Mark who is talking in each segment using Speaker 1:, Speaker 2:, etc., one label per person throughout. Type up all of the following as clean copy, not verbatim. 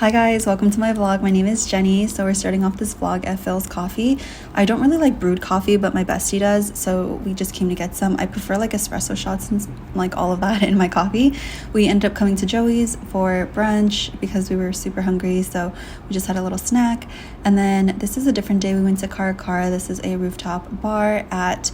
Speaker 1: Hi guys, welcome to my vlog. My name is Jenny. So we're starting off this vlog at Phil's Coffee. I don't really like brewed coffee, but my bestie does, so we just came to get some. I prefer like espresso shots and like all of that in my coffee. We ended up coming to Joey's for brunch because we were super hungry, so we just had a little snack. And then this is a different day. We went to Cara. This is a rooftop bar at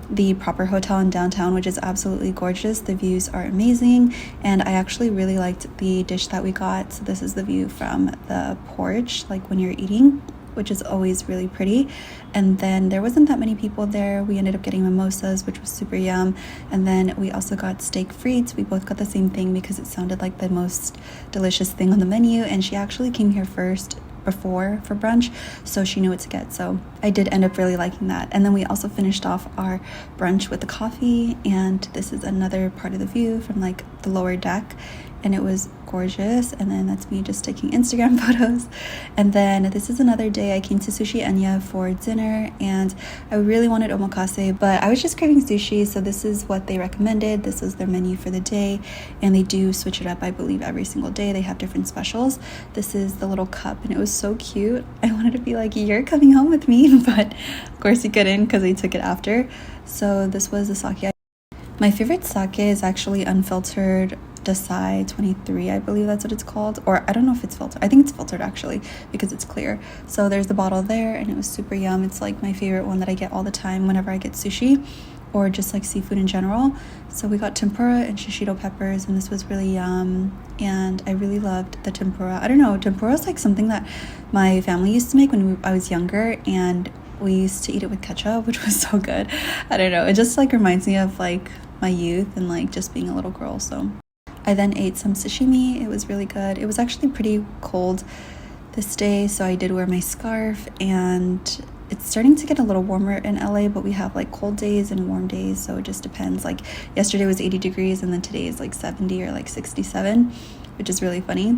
Speaker 1: the proper hotel in downtown, which is absolutely gorgeous. The views are amazing, and I actually really liked the dish that we got. So this is the view from the porch, like when you're eating, which is always really pretty. And then there wasn't that many people there. We ended up getting mimosas, which was super yum. And then we also got steak frites. We both got the same thing because it sounded like the most delicious thing on the menu, and she actually came here first before for brunch, so she knew what to get. So I did end up really liking that. And then we also finished off our brunch with the coffee, and this is another part of the view from like the lower deck, and it was gorgeous. And then that's me just taking Instagram photos. And then this is another day I came to Sushi Enya for dinner, and I really wanted omakase, but I was just craving sushi, so this is what they recommended. This was their menu for the day, and they do switch it up, I believe, every single day. They have different specials. This is the little cup, and it was so cute. I wanted to be like, you're coming home with me, but of course you couldn't because they took it after. So this was the sake. My favorite sake is actually unfiltered Desai 23, I believe that's what it's called, or I don't know if it's filtered. I think it's filtered actually because it's clear. So there's the bottle there, and it was super yum. It's like my favorite one that I get all the time whenever I get sushi or just like seafood in general. So we got tempura and shishito peppers, and this was really yum, and I really loved the tempura. I don't know, tempura is like something that my family used to make when I was younger, and we used to eat it with ketchup, which was so good. I don't know, it just like reminds me of like my youth and like just being a little girl. So I then ate some sashimi. It was really good. It was actually pretty cold this day, so I did wear my scarf, and it's starting to get a little warmer in LA, but we have like cold days and warm days, so it just depends. Like yesterday was 80 degrees, and then today is like 70 or like 67, which is really funny.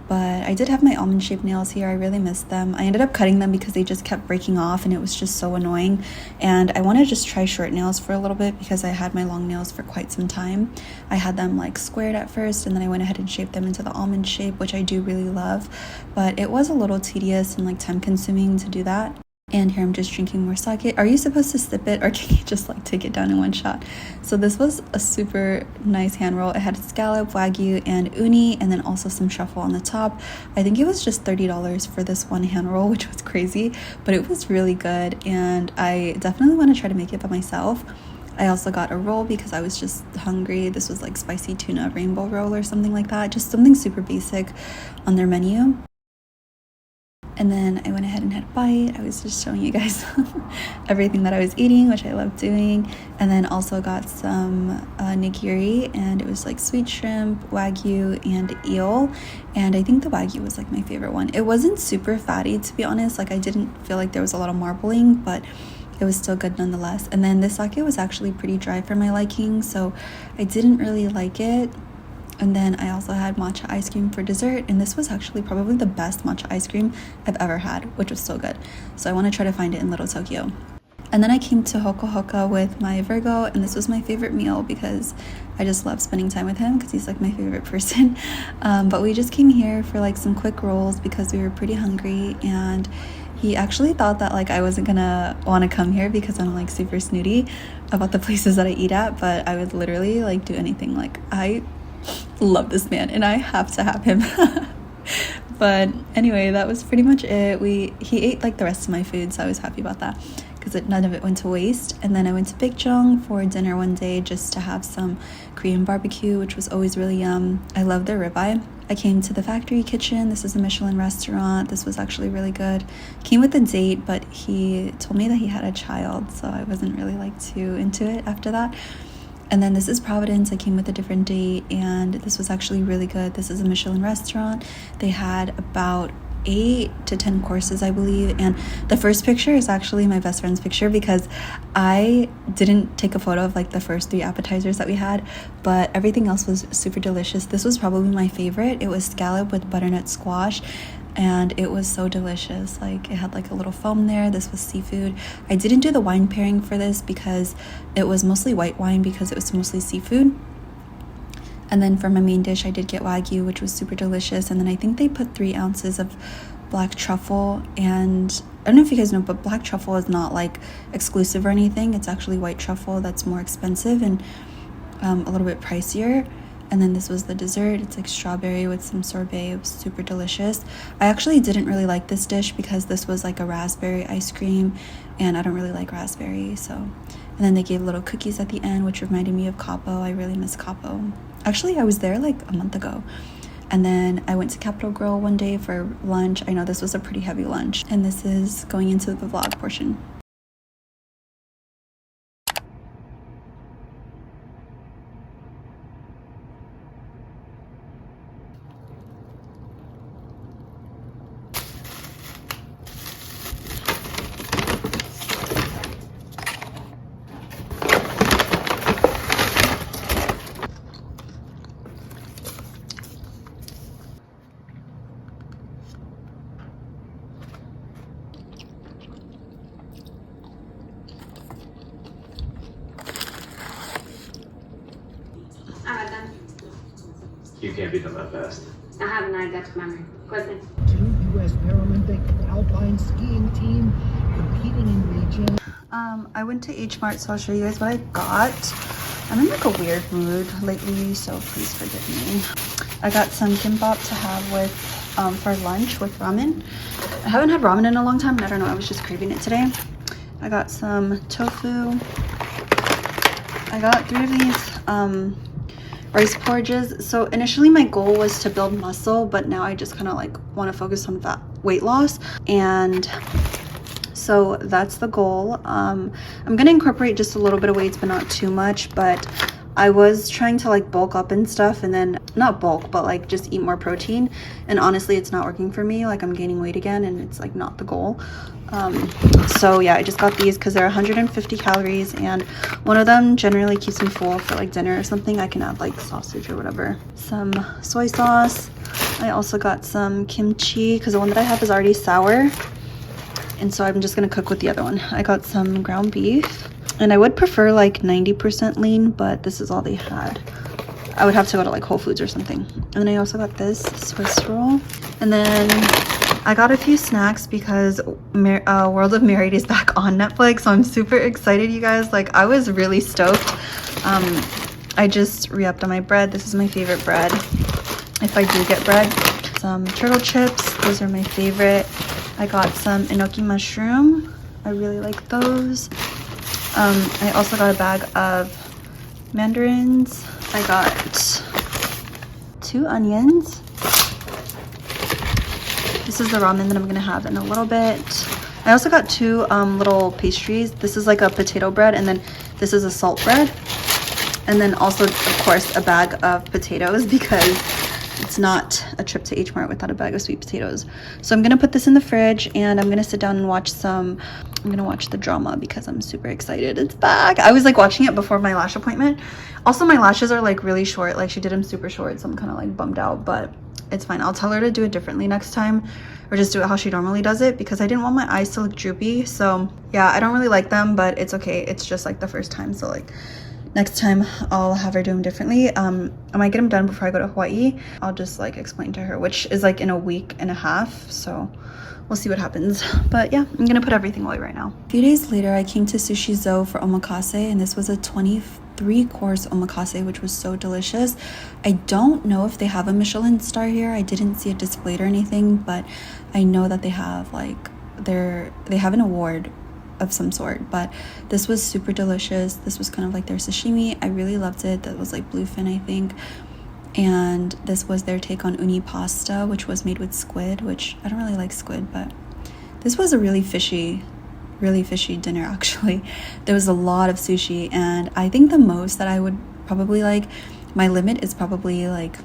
Speaker 1: But I did have my almond shaped nails here. I really missed them. I ended up cutting them because they just kept breaking off, and it was just so annoying. And I want to just try short nails for a little bit because I had my long nails for quite some time. I had them like squared at first, and then I went ahead and shaped them into the almond shape, which I do really love. But it was a little tedious and like time consuming to do that. And here I'm just drinking more sake. Are you supposed to sip it, or can you just like take it down in one shot? So this was a super nice hand roll. It had scallop, wagyu, and uni, and then also some truffle on the top. I think it was just $30 for this one hand roll, which was crazy, but it was really good, and I definitely want to try to make it by myself. I also got a roll because I was just hungry. This was like spicy tuna rainbow roll or something like that, just something super basic on their menu. And then I went ahead and had a bite. I was just showing you guys everything that I was eating, which I love doing. And then also got some nigiri, and it was like sweet shrimp, wagyu, and eel. And I think the wagyu was like my favorite one. It wasn't super fatty, to be honest. Like I didn't feel like there was a lot of marbling, but it was still good nonetheless. And then the sake was actually pretty dry for my liking, so I didn't really like it. And then I also had matcha ice cream for dessert, and this was actually probably the best matcha ice cream I've ever had, which was so good. So I want to try to find it in Little Tokyo. And then I came to hoka with my Virgo, and this was my favorite meal because I just love spending time with him because he's like my favorite person. But we just came here for like some quick rolls because we were pretty hungry, and he actually thought that like I wasn't gonna want to come here because I'm like super snooty about the places that I eat at, but I would literally like do anything. Like I love this man and I have to have him. But anyway, that was pretty much it. He ate like the rest of my food, so I was happy about that because none of it went to waste. And then I went to Baekjong for dinner one day just to have some Korean barbecue, which was always really yum. I love their ribeye. I came to the Factory Kitchen. This is a Michelin restaurant. This was actually really good. Came with a date, but he told me that he had a child, so I wasn't really like too into it after that. And then this is Providence. I came with a different date, and this was actually really good. This is a Michelin restaurant. They had about 8 to 10 courses, I believe, and the first picture is actually my best friend's picture because I didn't take a photo of like the first 3 appetizers that we had, but everything else was super delicious. This was probably my favorite. It was scallop with butternut squash, and it was so delicious. Like it had like a little foam there. This was seafood. I didn't do the wine pairing for this because it was mostly white wine because it was mostly seafood. And then for my main dish, I did get wagyu, which was super delicious. And then I think they put 3 ounces of black truffle, and I don't know if you guys know, but black truffle is not like exclusive or anything. It's actually white truffle that's more expensive and a little bit pricier. And then this was the dessert. It's like strawberry with some sorbet. It was super delicious. I actually didn't really like this dish because this was like a raspberry ice cream, and I don't really like raspberry. So, and then they gave little cookies at the end, which reminded me of Capo. I really miss Capo. Actually, I was there like a month ago. And then I went to Capitol Grill one day for lunch. I know this was a pretty heavy lunch. And this is going into the vlog portion.
Speaker 2: I had them.
Speaker 3: You can't beat them that fast.
Speaker 2: I have an eidetic memory. Question.
Speaker 4: Two U.S. Paralympic alpine skiing team competing in region.
Speaker 1: I went to hmart, so I'll show you guys what I got. I'm in like a weird mood lately, so please forgive me. I got some kimbap to have with for lunch with ramen. I haven't had ramen in a long time, and I don't know, I was just craving it today. I got some tofu. I got 3 of these rice porridges. So initially my goal was to build muscle, but now I just kind of like want to focus on weight loss, and so that's the goal. I'm gonna incorporate just a little bit of weights, but not too much. But I was trying to like bulk up and stuff, and then not bulk, but like just eat more protein, and honestly it's not working for me. Like I'm gaining weight again, and it's like not the goal. So yeah, I just got these because they're 150 calories, and one of them generally keeps me full for like dinner or something. I can add like sausage or whatever. Some soy sauce. I also got some kimchi because the one that I have is already sour, and so I'm just gonna cook with the other one. I got some ground beef, and I would prefer like 90% lean, but this is all they had. I would have to go to like Whole Foods or something. And then I also got this Swiss roll, and then I got a few snacks because World of Married is back on Netflix, so I'm super excited, you guys. Like I was really stoked. I just re-upped on my bread. This is my favorite bread if I do get bread. Some turtle chips, those are my favorite. I got some enoki mushroom. I really like those. I also got a bag of mandarins. I got 2 onions. This is the ramen that I'm gonna have in a little bit. I also got 2 little pastries. This is like a potato bread, and then this is a salt bread. And then also, of course, a bag of potatoes because it's not a trip to H Mart without a bag of sweet potatoes. So I'm gonna put this in the fridge, and I'm gonna sit down and watch I'm gonna watch the drama because I'm super excited. It's back. I was like watching it before my lash appointment. Also, my lashes are like really short. Like she did them super short, so I'm kind of like bummed out, but it's fine. I'll tell her to do it differently next time, or just do it how she normally does it, because I didn't want my eyes to look droopy. So yeah, I don't really like them, but it's okay. It's just like the first time, so like next time I'll have her do them differently. I might get them done before I go to Hawaii. I'll just like explain to her, which is like in a week and a half, so we'll see what happens. But yeah, I'm gonna put everything away right now. A few days later, I came to Sushi Zo for omakase, and this was a 23-course omakase, which was so delicious. I don't know if they have a Michelin star here. I didn't see it displayed or anything, but I know that they have like they have an award of some sort. But this was super delicious. This was kind of like their sashimi. I really loved it. That was like bluefin, I think. And this was their take on uni pasta, which was made with squid, which I don't really like squid, but this was a really fishy dinner actually. There was a lot of sushi, and I think the most that I would probably like, my limit is probably like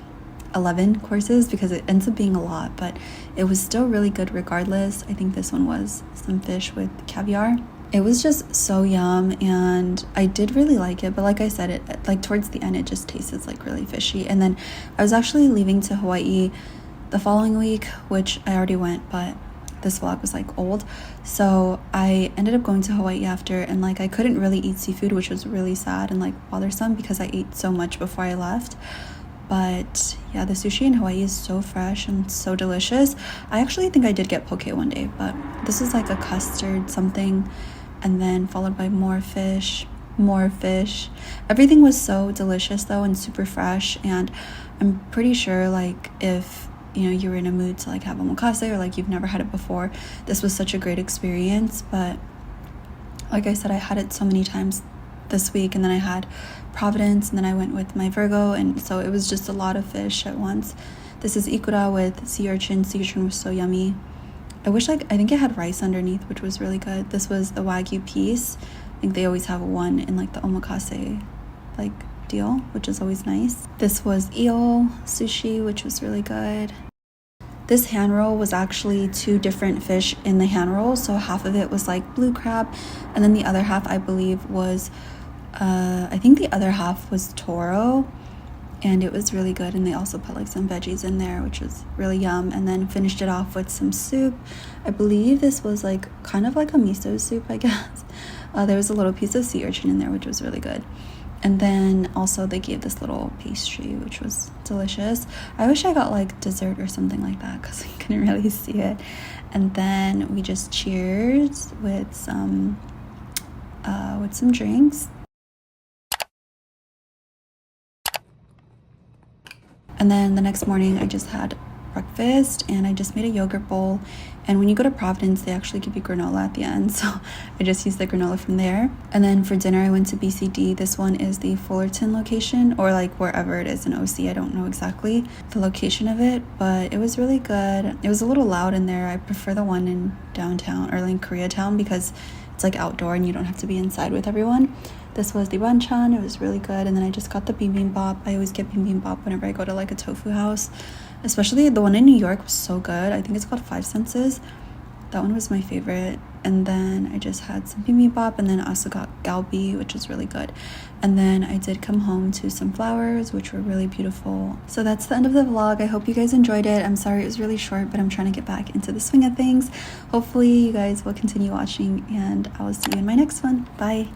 Speaker 1: 11 courses because it ends up being a lot, but it was still really good regardless. I think this one was some fish with caviar. It was just so yum, and I did really like it, but like I said, it like towards the end it just tasted like really fishy. And then I was actually leaving to Hawaii the following week, which I already went, but this vlog was like old, so I ended up going to Hawaii after, and like I couldn't really eat seafood, which was really sad and like bothersome because I ate so much before I left. But yeah, the sushi in Hawaii is so fresh and so delicious. I actually think I did get poke one day, but this is like a custard something, and then followed by more fish. Everything was so delicious though, and super fresh. And I'm pretty sure like if you were in a mood to like have omakase, or like you've never had it before, this was such a great experience. But like I said, I had it so many times this week, and then I had Providence, and then I went with my Virgo, and so it was just a lot of fish at once. This is ikura with sea urchin. Sea urchin was so yummy. I think it had rice underneath, which was really good. This was the wagyu piece. I think they always have one in like the omakase like deal, which is always nice. This was eel sushi, which was really good. This hand roll was actually 2 different fish in the hand roll. So half of it was like blue crab, and then the other half I believe was I think the other half was toro, and it was really good. And they also put like some veggies in there, which was really yum. And then finished it off with some soup. I believe this was like kind of like a miso soup, I guess. There was a little piece of sea urchin in there, which was really good. And then also they gave this little pastry, which was delicious. I wish I got like dessert or something like that, because I couldn't really see it. And then we just cheered with some drinks. And then the next morning I just had breakfast, and I just made a yogurt bowl. And when you go to Providence, they actually give you granola at the end, so I just used the granola from there. And then for dinner I went to BCD. This one is the Fullerton location, or like wherever it is in OC. I don't know exactly the location of it, but it was really good. It was a little loud in there. I prefer the one in downtown, or in Koreatown, because it's like outdoor and you don't have to be inside with everyone. This was the banchan. It was really good. And then I just got the bibimbap. I always get bibimbap whenever I go to like a tofu house. Especially the one in New York was so good. I think it's called 5 Senses. That one was my favorite. And then I just had some bibimbap, and then I also got galbi, which was really good. And then I did come home to some flowers, which were really beautiful. So that's the end of the vlog. I hope you guys enjoyed it. I'm sorry it was really short, but I'm trying to get back into the swing of things. Hopefully you guys will continue watching, and I will see you in my next one. Bye.